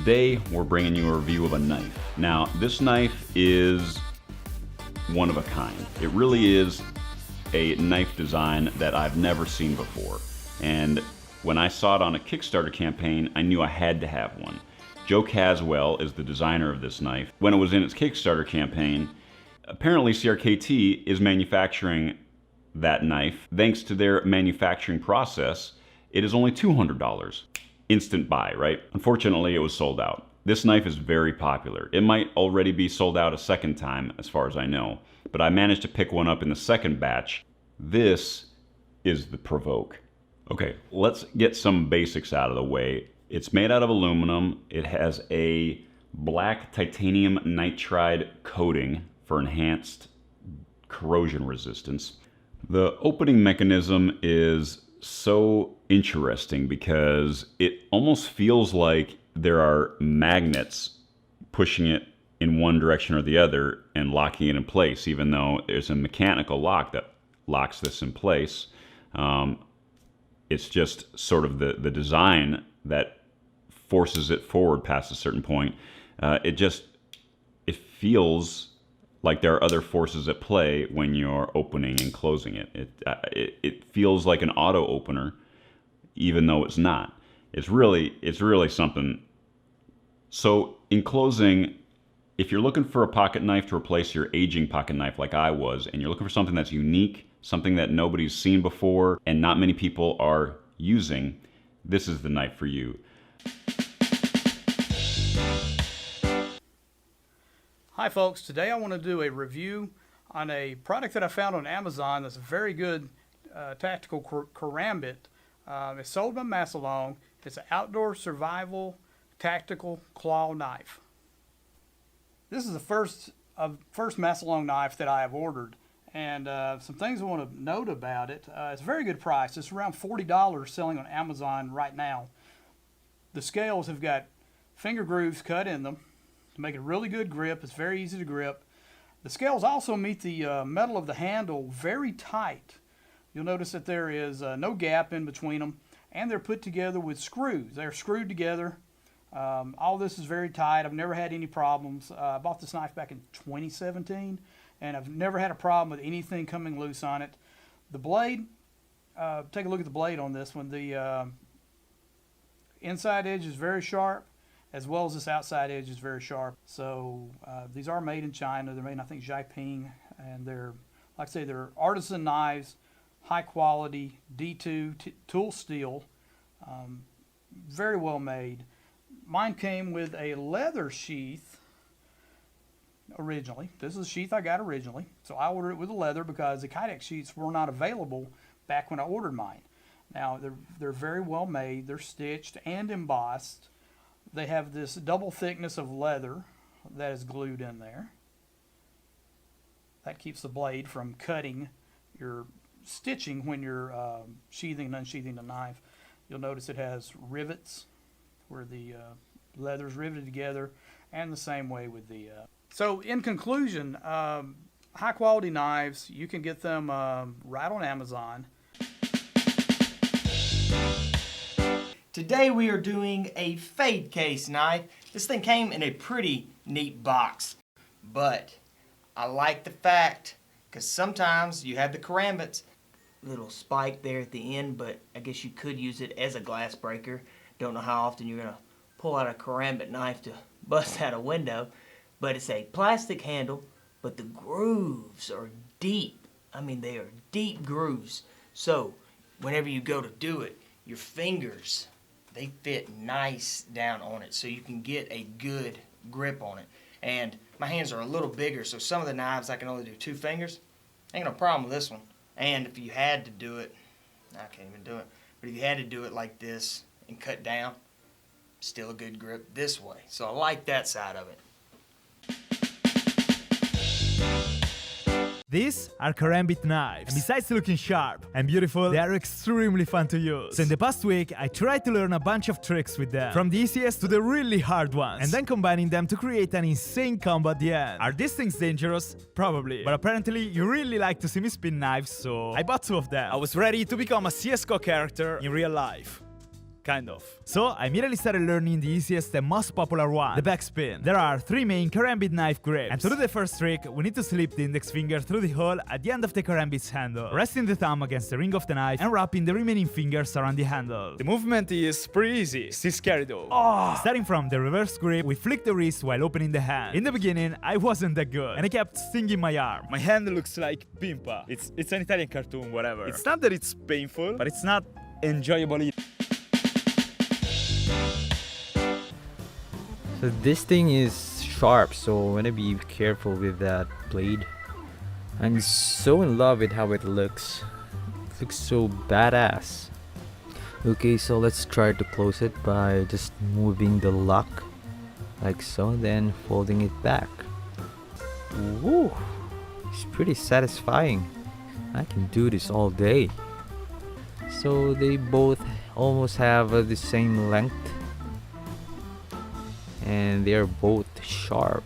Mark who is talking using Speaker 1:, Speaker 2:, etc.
Speaker 1: Today, we're bringing you a review of a knife. Now, this knife is one of a kind. It really is a knife design that I've never seen before. And when I saw it on a Kickstarter campaign, I knew I had to have one. Joe Caswell is the designer of this knife. When it was in its Kickstarter campaign, apparently CRKT is manufacturing that knife. Thanks to their manufacturing process, it is only $200. Instant buy, right? Unfortunately, it was sold out. This knife is very popular. It might already be sold out a second time, as far as I know, but I managed to pick one up in the second batch. This is the Provoke. Okay, let's get some basics out of the way. It's made out of aluminum. It has a black titanium nitride coating for enhanced corrosion resistance. The opening mechanism is so interesting because it almost feels like there are magnets pushing it in one direction or the other and locking it in place, even though there's a mechanical lock that locks this in place. It's just sort of the design that forces it forward past a certain point. It feels like there are other forces at play when you're opening and closing it. It feels like an auto opener, even though it's not. It's really something. So in closing, if you're looking for a pocket knife to replace your aging pocket knife like I was, and you're looking for something that's unique, something that nobody's seen before and not many people are using, this is the knife for you.
Speaker 2: Hi folks, today I want to do a review on a product that I found on Amazon that's a very good tactical Karambit. It's sold by MASALONG. It's an outdoor survival tactical claw knife. This is the first MASALONG knife that I have ordered, and some things I want to note about it. It's a very good price. It's around $40 selling on Amazon right now. The scales have got finger grooves cut in them to make a really good grip. It's very easy to grip. The scales also meet the metal of the handle very tight. You'll notice that there is no gap in between them, and they're put together with screws. They're screwed together. All this is very tight. I've never had any problems. I bought this knife back in 2017, and I've never had a problem with anything coming loose on it. The blade, take a look at the blade on this one. The inside edge is very sharp, as well as this outside edge is very sharp. So these are made in China. They're made in, I think, Taiping, and they're, like I say, they're artisan knives, high quality, D2 tool steel, very well made. Mine came with a leather sheath originally. This is the sheath I got originally. So I ordered it with a leather because the Kydex sheaths were not available back when I ordered mine. Now, they're very well made. They're stitched and embossed. They have this double thickness of leather that is glued in there. That keeps the blade from cutting your stitching when you're sheathing and unsheathing the knife. You'll notice it has rivets where the leather is riveted together, and the same way with the... So in conclusion, high quality knives, you can get them right on Amazon.
Speaker 3: Today we are doing a fade case knife. This thing came in a pretty neat box, but I like the fact, because sometimes you have the Karambits, little spike there at the end, but I guess you could use it as a glass breaker. Don't know how often you're gonna pull out a Karambit knife to bust out a window, but it's a plastic handle, but the grooves are deep. I mean, they are deep grooves. So whenever you go to do it, your fingers, they fit nice down on it, so you can get a good grip on it. And my hands are a little bigger, so some of the knives I can only do 2 fingers. Ain't no problem with this one. And if you had to do it, I can't even do it, but if you had to do it like this and cut down, still a good grip this way. So I like that side of it.
Speaker 4: These are Karambit knives, and besides looking sharp and beautiful, they are extremely fun to use. So in the past week, I tried to learn a bunch of tricks with them, from the easiest to the really hard ones, and then combining them to create an insane combo at the end. Are these things dangerous? Probably, but apparently you really like to see me spin knives, so I bought 2 of them. I was ready to become a CSGO character in real life. kind of. So I immediately started learning the easiest and most popular one, the backspin. There are 3 main Karambit knife grips, and to do the first trick, we need to slip the index finger through the hole at the end of the Karambit's handle, resting the thumb against the ring of the knife and wrapping the remaining fingers around the handle. The movement is pretty easy, still scary though. Starting from the reverse grip, we flick the wrist while opening the hand. In the beginning, I wasn't that good, and I kept stinging my arm. My hand looks like Pimpa. It's an Italian cartoon, whatever. It's not that it's painful, but it's not enjoyable either.
Speaker 5: So this thing is sharp, so I wanna be careful with that blade. I'm so in love with how it looks. It looks so badass. Okay, so let's try to close it by just moving the lock like so, then folding it back. Woo! It's pretty satisfying. I can do this all day. So they both almost have the same length, and they are both sharp.